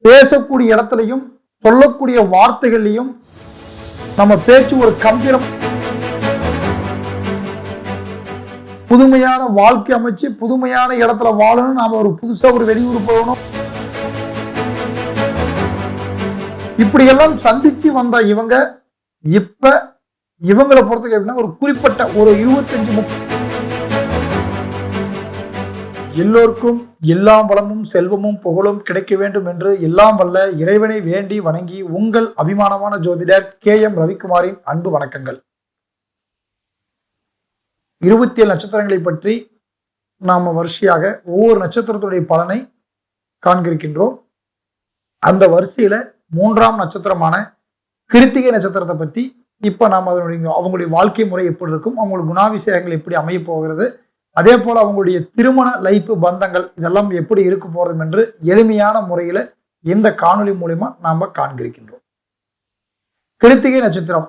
பேசக்கூடிய இடத்துலையும் சொல்லக்கூடிய வார்த்தைகள்லையும் நம்ம பேச்சு ஒரு கம்பீரம், புதுமையான வாழ்க்கை அமைச்சு புதுமையான இடத்துல வாழணும். நாம ஒரு புதுசா ஒரு வெளியூர் போகணும். இப்படியெல்லாம் சந்திச்சு வந்த இவங்க இப்ப இவங்களை பொறுத்த எப்படின்னா ஒரு குறிப்பிட்ட ஒரு 25-30 எல்லோருக்கும் எல்லாம் வளமும் செல்வமும் புகழும் கிடைக்க வேண்டும் என்று எல்லாம் வல்ல இறைவனை வேண்டி வணங்கி உங்கள் அபிமானமான ஜோதிடர் KM ரவிக்குமாரின் அன்பு வணக்கங்கள். 27 நட்சத்திரங்களை பற்றி நாம வரிசையாக ஒவ்வொரு நட்சத்திரத்துடைய பலனை காண்கிருக்கின்றோம். அந்த வரிசையில 3ஆம் நட்சத்திரமான கிருத்திகை நட்சத்திரத்தை பற்றி இப்ப நாம் அவங்களுடைய வாழ்க்கை முறை எப்படி இருக்கும், அவங்களுடைய குணாதிசயங்கள் எப்படி அமைய போகிறது, அதே போல அவங்களுடைய திருமண லைஃப் பந்தங்கள் இதெல்லாம் எப்படி இருக்க போறது என்று எளிமையான முறையில இந்த காணொலி மூலமா நாம காண்கிருக்கின்றோம். கிருத்திகை நட்சத்திரம்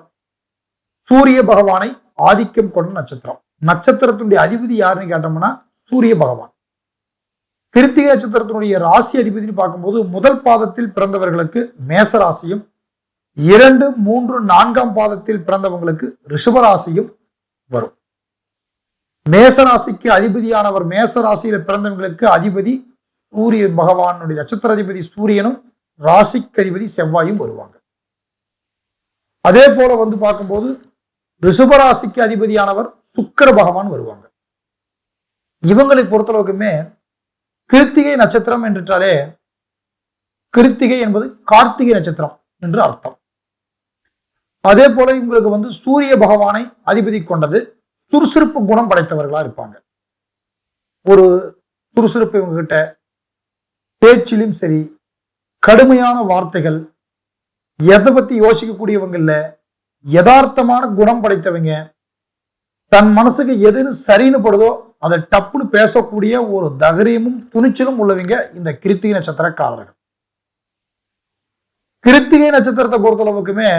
சூரிய பகவானை ஆதிக்கம் கொண்ட நட்சத்திரம். நட்சத்திரத்தினுடைய அதிபதி யாருன்னு கேட்டோம்னா சூரிய பகவான். கிருத்திகை நட்சத்திரத்தினுடைய ராசி அதிபதினு பார்க்கும்போது முதல் பாதத்தில் பிறந்தவர்களுக்கு மேச ராசியும், 2, 3, 4ஆம் பாதத்தில் பிறந்தவங்களுக்கு ரிஷபராசியும் வரும். மேசராசிக்கு அதிபதியானவர், மேச ராசியில பிறந்தவங்களுக்கு அதிபதி சூரிய பகவானுடைய நட்சத்திர அதிபதி சூரியனும் ராசிக்கு அதிபதி செவ்வாயும் வருவாங்க. அதே போல பார்க்கும்போது ரிஷபராசிக்கு அதிபதியானவர் சுக்கிர பகவான் வருவாங்க. இவங்களை பொறுத்தளவுக்குமே கிருத்திகை நட்சத்திரம் என்றாலே கிருத்திகை என்பது கார்த்திகை நட்சத்திரம் என்று அர்த்தம். அதே போல இவங்களுக்கு சூரிய பகவானை அதிபதி கொண்டது, சுறுசுறுப்பு குணம் படைத்தவர்களா இருப்பாங்க. ஒரு சுறுசுறுப்பு இவங்க கிட்ட பேச்சிலும் சரி, கடுமையான வார்த்தைகள், எதை பத்தி யோசிக்கக்கூடியவங்க இல்ல, யதார்த்தமான குணம் படைத்தவங்க, தன் மனசுக்கு எதுன்னு சரின்னு படுதோ அதை டப்புன்னு பேசக்கூடிய ஒரு தைரியமும் துணிச்சலும் உள்ளவங்க இந்த கிருத்திகை நட்சத்திரக்காரர்கள். கிருத்திகை நட்சத்திரத்தை பொறுத்தளவுக்குமே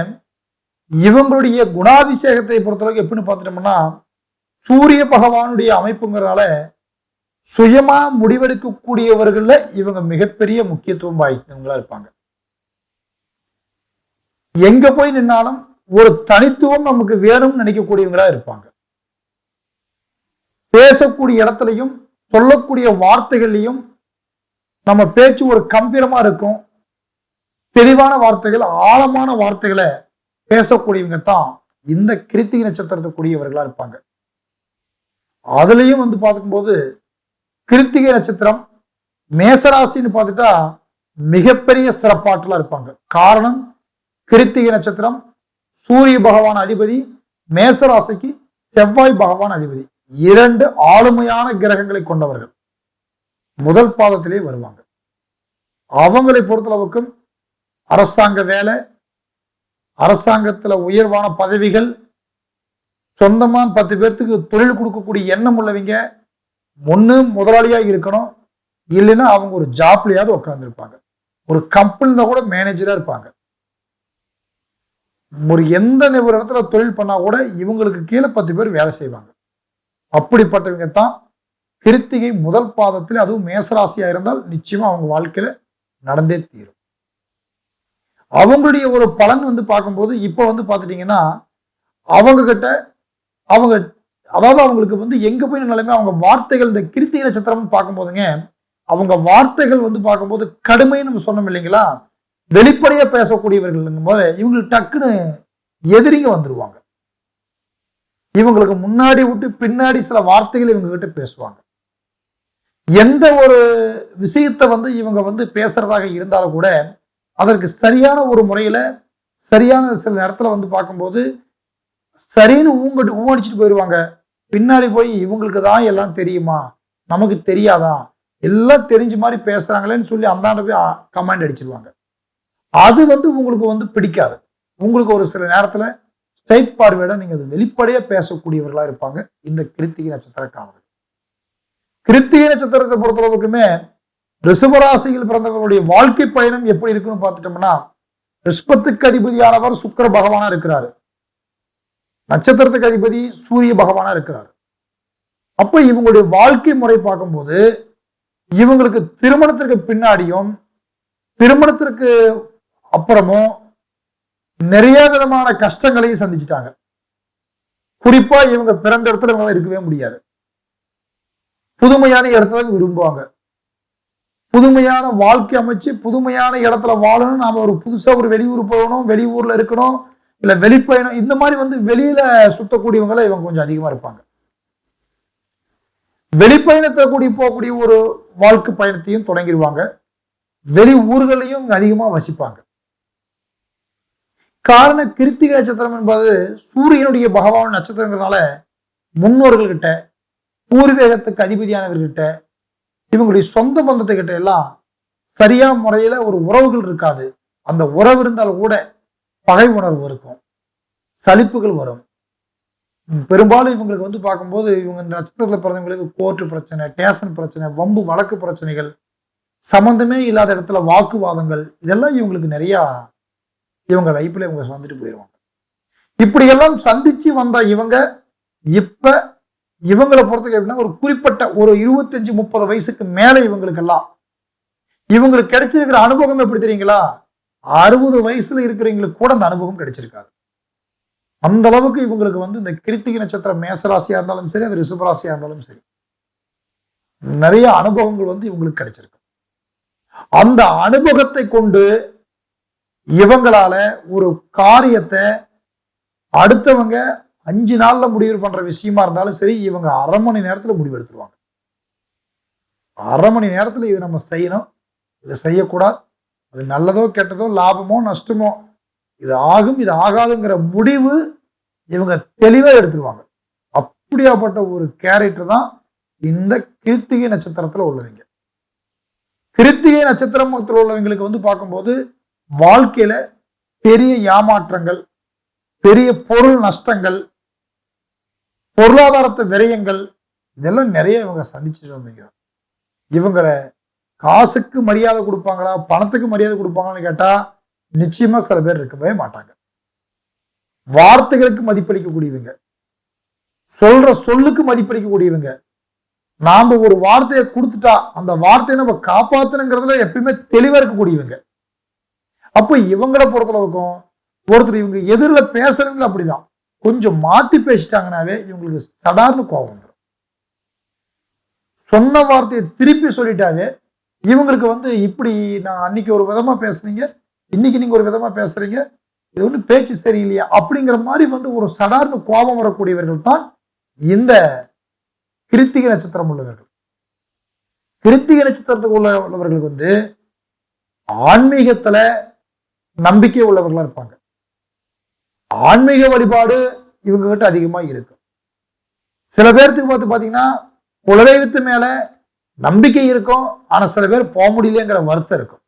இவங்களுடைய குணாதிசேகத்தை பொறுத்தளவுக்கு எப்படின்னு பார்த்துட்டோம்னா சூரிய பகவானுடைய அமைப்புங்கிறதால சுயமா முடிவெடுக்கக்கூடியவர்கள்ல இவங்க மிகப்பெரிய முக்கியத்துவம் வாய்ந்தவங்களா இருப்பாங்க. எங்க போய் நின்னாலும் ஒரு தனித்துவம் நமக்கு வேணும்னு நினைக்கக்கூடியவங்களா இருப்பாங்க. பேசக்கூடிய இடத்துலையும் சொல்லக்கூடிய வார்த்தைகள்லையும் நம்ம பேச்சு ஒரு கம்பீரமா இருக்கும். தெளிவான வார்த்தைகள், ஆழமான வார்த்தைகளை பேசக்கூடியவங்க தான் இந்த கிருத்திகை நட்சத்திரத்துக்குரியவர்களா இருப்பாங்க. அதுலயும் பார்க்கும்போது கிருத்திகை நட்சத்திரம் மேசராசின்னு பார்த்துட்டா மிகப்பெரிய சிறப்பாற்றலா இருப்பாங்க. காரணம், கிருத்திகை நட்சத்திரம் சூரிய பகவான் அதிபதி, மேசராசிக்கு செவ்வாய் பகவான் அதிபதி, 2 ஆளுமையான கிரகங்களை கொண்டவர்கள் முதல் பாதத்திலே வருவாங்க. அவங்களை பொறுத்தளவுக்கும் அரசாங்க வேலை, அரசாங்கத்துல உயர்வான பதவிகள், சொந்தமா 10 பேர்த்துக்கு தொழில் கொடுக்கக்கூடிய எண்ணம் உள்ளவங்க, ஒண்ணு முதலாளியா இருக்கணும், இல்லைன்னா அவங்க ஒரு ஜாப்லயாவது உட்கார்ந்து இருப்பாங்க, ஒரு கம்பெனில கூட மேனேஜரா இருப்பாங்க. ஒரு எந்த ஒரு இடத்துல தொழில் பண்ணா கூட இவங்களுக்கு கீழே 10 பேர் வேலை செய்வாங்க. அப்படிப்பட்டவங்க தான் கிருத்திகை முதல் பாதத்தில், அதுவும் மேசராசியா இருந்தால் நிச்சயமா அவங்க வாழ்க்கையில நடந்தே தீரும். அவங்களுடைய ஒரு பலன் பார்க்கும்போது இப்ப பார்த்துட்டீங்கன்னா அவங்க கிட்ட அதாவது அவங்களுக்கு எங்க போய் நிலைமை அவங்க வார்த்தைகள், இந்த கிருத்திகை நட்சத்திரம் பார்க்கும்போதுங்க அவங்க வார்த்தைகள் பார்க்கும்போது கடுமைன்னு நம்ம சொன்னோம் இல்லைங்களா, வெளிப்படையா பேசக்கூடியவர்கள் போது இவங்களுக்கு டக்குன்னு எதிரிங்க வந்துருவாங்க. இவங்களுக்கு முன்னாடி விட்டு பின்னாடி சில வார்த்தைகள் இவங்க கிட்ட பேசுவாங்க. எந்த ஒரு விஷயத்தை இவங்க பேசுறதாக இருந்தாலும் கூட அதற்கு சரியான ஒரு முறையில சரியான சில நேரத்துல பார்க்கும்போது சரின்னு ஊங்கடிச்சுட்டு போயிடுவாங்க. பின்னாடி போய் இவங்களுக்கு தான் எல்லாம் தெரியுமா, நமக்கு தெரியாதா, எல்லாம் தெரிஞ்ச மாதிரி பேசுறாங்களேன்னு சொல்லி அந்தாண்ட போய் கமெண்ட் அடிச்சிருவாங்க. அது உங்களுக்கு பிடிக்காது. உங்களுக்கு ஒரு சில நேரத்துல ஸ்ட்ரைட் பார்வேர்டா நீங்க அது வெளிப்படையா பேசக்கூடியவர்களா இருப்பாங்க இந்த கிருத்திகை நட்சத்திரக்காரர்கள். கிருத்திகை நட்சத்திரத்தை பொறுத்தளவுக்குமே ரிஷபராசியில் பிறந்தவர்களுடைய வாழ்க்கை பயணம் எப்படி இருக்குன்னு பார்த்துட்டோம்னா ரிஷபத்துக்கு அதிபதியானவர் சுக்கிர பகவானா இருக்கிறாரு, நட்சத்திரத்துக்கு அதிபதி சூரிய பகவானா இருக்கிறார். அப்ப இவங்களுடைய வாழ்க்கை முறை பார்க்கும்போது இவங்களுக்கு திருமணத்திற்கு பின்னாடியும் திருமணத்திற்கு அப்புறமும் நிறைய விதமான கஷ்டங்களையும் சந்திச்சுட்டாங்க. குறிப்பா இவங்க பிறந்த இடத்துல இவங்க இருக்கவே முடியாது. புதுமையான இடத்துல விரும்புவாங்க. புதுமையான வாழ்க்கை அமைச்சு புதுமையான இடத்துல வாழணும். நாம ஒரு புதுசா ஒரு வெளியூர் போகணும், வெளியூர்ல இருக்கணும், இல்ல வெளிப்பயணம், இந்த மாதிரி வெளியில சுத்தக்கூடியவங்கள இவங்க கொஞ்சம் அதிகமா இருப்பாங்க. வெளிப்பயணத்தை கூடி போகக்கூடிய ஒரு வாழ்க்கை பயணத்தையும் தொடங்கிடுவாங்க. வெளி ஊர்களையும் அதிகமா வசிப்பாங்க. காரணம், கிருத்திகை நட்சத்திரம் என்பது சூரியனுடைய பகவான் நட்சத்திரங்கிறதுனால முன்னோர்கள் கிட்ட, பூர்வீகத்துக்கு அதிபதியானவர்கிட்ட, இவங்களுடைய சொந்த பந்தத்தை கிட்ட எல்லாம் சரியா முறையில ஒரு உறவுகள் இருக்காது. அந்த உறவு இருந்தால் கூட பகை உணர்வு இருக்கும், சலிப்புகள் வரும். பெரும்பாலும் இவங்களுக்கு பார்க்கும்போது இவங்க இந்த நட்சத்திரத்தில் பிறந்தவங்களுக்கு கோர்ட்டு பிரச்சனை, டேஷன் பிரச்சனை, வம்பு வழக்கு பிரச்சனைகள், சம்பந்தமே இல்லாத இடத்துல வாக்குவாதங்கள், இதெல்லாம் இவங்களுக்கு நிறைய இவங்க லைஃப்ல இவங்க வந்துட்டு போயிடுவாங்க. இப்படி எல்லாம் சந்திச்சு வந்த இவங்க இப்ப இவங்களை பொறுத்த எப்படின்னா ஒரு குறிப்பிட்ட ஒரு 25-30 வயசுக்கு மேல இவங்களுக்கெல்லாம் இவங்களுக்கு கிடைச்சிருக்கிற அனுபவம் எப்படி தெரியுங்களா? 60 வயசுல இருக்கிறவங்களுக்கு கூட அந்த அனுபவம் கிடைச்சிருக்காது. அந்த அளவுக்கு இவங்களுக்கு இந்த கிருத்திகை நட்சத்திரம் மேசராசியா இருந்தாலும் சரி, அது ரிஷபராசியா இருந்தாலும் சரி, நிறைய அனுபவங்கள் இவங்களுக்கு கிடைச்சிருக்கு. அந்த அனுபவத்தை கொண்டு இவங்களால ஒரு காரியத்தை அடுத்தவங்க 5 நாள்ல முடிவு பண்ற விஷயமா இருந்தாலும் சரி, இவங்க 1/2 மணி நேரத்துல முடிவு எடுத்துருவாங்க. 1/2 மணி நேரத்துல இது நம்ம செய்யணும், இதை செய்யக்கூடாது, அது நல்லதோ கெட்டதோ, லாபமோ நஷ்டமோ, இது ஆகும் இது ஆகாதுங்கிற முடிவு இவங்க தெளிவா எடுத்துருவாங்க. அப்படியாப்பட்ட ஒரு கேரக்டர் தான் இந்த கிருத்திகை நட்சத்திரத்துல உள்ளவங்க. கிருத்திகை நட்சத்திரத்தில் உள்ளவங்களுக்கு பார்க்கும்போது வாழ்க்கையில பெரிய ஏமாற்றங்கள், பெரிய பொருள் நஷ்டங்கள், பொருளாதாரத்தை விரயங்கள், இதெல்லாம் நிறைய இவங்க சந்திச்சுட்டு வந்தீங்க. இவங்களை காசுக்கு மரியாதை கொடுப்பாங்களா, பணத்துக்கு மரியாதை கொடுப்பாங்களான்னு கேட்டா நிச்சயமா சில பேர் இருக்கவே மாட்டாங்க. வார்த்தைகளுக்கு மதிப்பளிக்கக்கூடியவங்க, சொல்ற சொல்லுக்கு மதிப்பளிக்கக்கூடியவங்க. நாம ஒரு வார்த்தையை கொடுத்துட்டா அந்த வார்த்தையை நம்ம காப்பாத்தணுங்கிறதுல எப்பயுமே தெளிவா இருக்கக்கூடியவங்க. அப்ப இவங்களை பொறுத்தளவுக்கும் ஒருத்தர் இவங்க எதிரில் பேசுறவங்க அப்படிதான், கொஞ்சம் மாத்தி பேசிட்டாங்கன்னாவே இவங்களுக்கு சடார்னு கோபம் வந்துடும். சொன்ன வார்த்தையை திருப்பி சொல்லிட்டாவே இவங்களுக்கு இப்படி நான் அன்னைக்கு ஒரு விதமா பேசுனீங்க, இன்னைக்கு நீங்க ஒரு விதமா பேசுறீங்க, இது ஒன்றும் பேச்சு சரியில்லையா அப்படிங்கிற மாதிரி ஒரு சடார்னு கோபம் வரக்கூடியவர்கள் தான் இந்த கிருத்திகை நட்சத்திரம் உள்ளவர்கள். கிருத்திகை நட்சத்திரத்துக்கு உள்ளவர்களுக்கு ஆன்மீகத்துல நம்பிக்கை உள்ளவர்களா இருப்பாங்க. ஆன்மீக வழிபாடு இவங்க கிட்ட அதிகமா இருக்கு. சில பேர்த்துக்கு பாத்தீங்கன்னா குலதெய்வத்து மேல நம்பிக்கை இருக்கும், ஆனா சில பேர் போக முடியலங்கிற வருத்தம் இருக்கும்.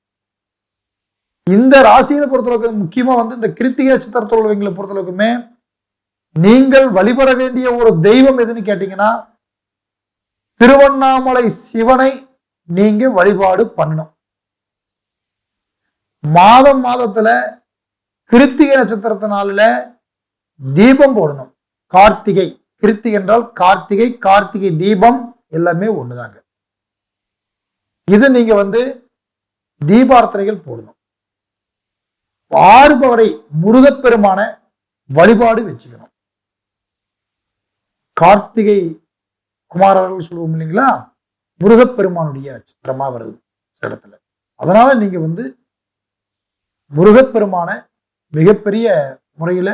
இந்த ராசியை பொறுத்தளவுக்கு முக்கியமா இந்த கிருத்திகை நட்சத்திரத்தில் உள்ளவங்களை பொறுத்தளவுக்குமே நீங்கள் வழிபட வேண்டிய ஒரு தெய்வம் எதுன்னு கேட்டீங்கன்னா திருவண்ணாமலை சிவனை நீங்க வழிபாடு பண்ணணும். மாதத்துல கிருத்திகை நட்சத்திரத்தினால தீபம் போடணும். கார்த்திகை, கிருத்திகை என்றால் கார்த்திகை, கார்த்திகை தீபம் எல்லாமே ஒண்ணுதாங்க. இது நீங்க தீபார்த்தனைகள் போடணும். ஆறுபவரை முருகப்பெருமான வழிபாடு வச்சுக்கணும். கார்த்திகை குமாரர்கள் சொல்லுவோம் இல்லைங்களா, முருகப்பெருமானுடைய நட்சத்திரமா வருது இடத்துல. அதனால நீங்க முருகப்பெருமான மிகப்பெரிய முறையில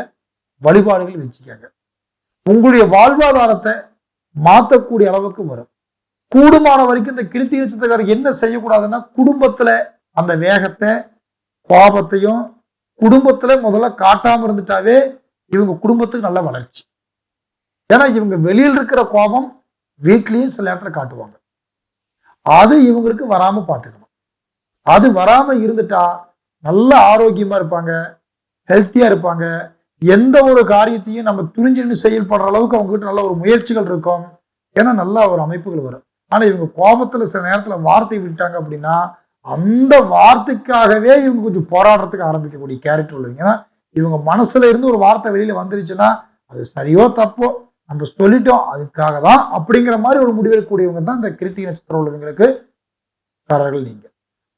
வழிபாடுகள் வச்சுக்காங்க. உங்களுடைய வாழ்வாதாரத்தை மாற்றக்கூடிய அளவுக்கு வரும். கூடுமான வரைக்கும் இந்த கிருத்திகை நட்சத்திரக்காரர் என்ன செய்யக்கூடாதுன்னா, குடும்பத்துல அந்த வேகத்தை கோபத்தையும் குடும்பத்துல முதல்ல காட்டாம இருந்துட்டாவே இவங்க குடும்பத்துக்கு நல்ல வளர்ச்சி. ஏன்னா இவங்க வெளியில் இருக்கிற கோபம் வீட்லயும் சில நேரத்தில் காட்டுவாங்க. அது இவங்களுக்கு வராம பார்த்துக்கணும். அது வராம இருந்துட்டா நல்ல ஆரோக்கியமா இருப்பாங்க, ஹெல்த்தியா இருப்பாங்க. எந்த ஒரு காரியத்தையும் நம்ம துணிஞ்சு செயல்படுற அளவுக்கு அவங்க கிட்ட நல்ல ஒரு முயற்சிகள் இருக்கும். ஏன்னா நல்ல ஒரு அமைப்புகள் வரும். ஆனா இவங்க கோபத்துல சில நேரத்துல வார்த்தை விட்டாங்க அப்படின்னா அந்த வார்த்தைக்காகவே இவங்க கொஞ்சம் போராடுறதுக்கு ஆரம்பிக்கக்கூடிய கேரக்டர் உள்ளவங்க. ஏன்னா இவங்க மனசுல இருந்து ஒரு வார்த்தை வெளியில வந்துருச்சுன்னா அது சரியோ தப்போ நம்ம சொல்லிட்டோம் அதுக்காக தான் அப்படிங்கிற மாதிரி ஒரு முடிவெடுக்கக்கூடியவங்க தான் இந்த கிருத்திகை நட்சத்திரம் உள்ளவங்களுக்கு காரர்கள். நீங்க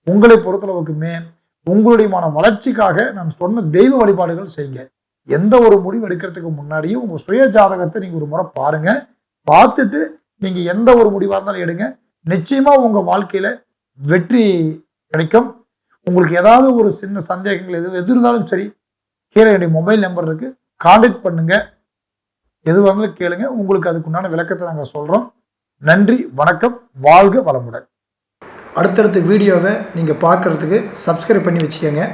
உங்களை பொறுத்தளவுக்குமே உங்களுடைய மன வளர்ச்சிக்காக நான் சொன்ன தெய்வ வழிபாடுகள் செய்யுங்க. எந்த ஒரு முடிவு எடுக்கிறதுக்கு முன்னாடியும் உங்க சுய ஜாதகத்தை நீங்க ஒரு முறை பாருங்க. பார்த்துட்டு நீங்க எந்த ஒரு முடிவாக இருந்தாலும் எடுங்க. நிச்சயமா உங்க வாழ்க்கையில வெற்றி கிடைக்கும். உங்களுக்கு ஏதாவது ஒரு சின்ன சந்தேகங்கள் எது இருந்தாலும் சரி, கீழே என்னுடைய மொபைல் நம்பர் இருக்கு, கான்டாக்ட் பண்ணுங்க. எதுவாக இருந்தாலும் கேளுங்க, உங்களுக்கு அதுக்குண்டான விளக்கத்தை நாங்கள் சொல்றோம். நன்றி, வணக்கம், வாழ்க வளமுடன். அடுத்தடுத்த வீடியோவை நீங்கள் பார்க்குறதுக்கு சப்ஸ்கிரைப் பண்ணி வச்சுக்கோங்க.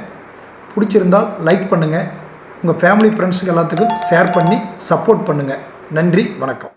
பிடிச்சிருந்தால் லைக் பண்ணுங்கள். உங்கள் ஃபேமிலி ஃப்ரெண்ட்ஸுக்கு எல்லாத்துக்கும் ஷேர் பண்ணி சப்போர்ட் பண்ணுங்கள். நன்றி, வணக்கம்.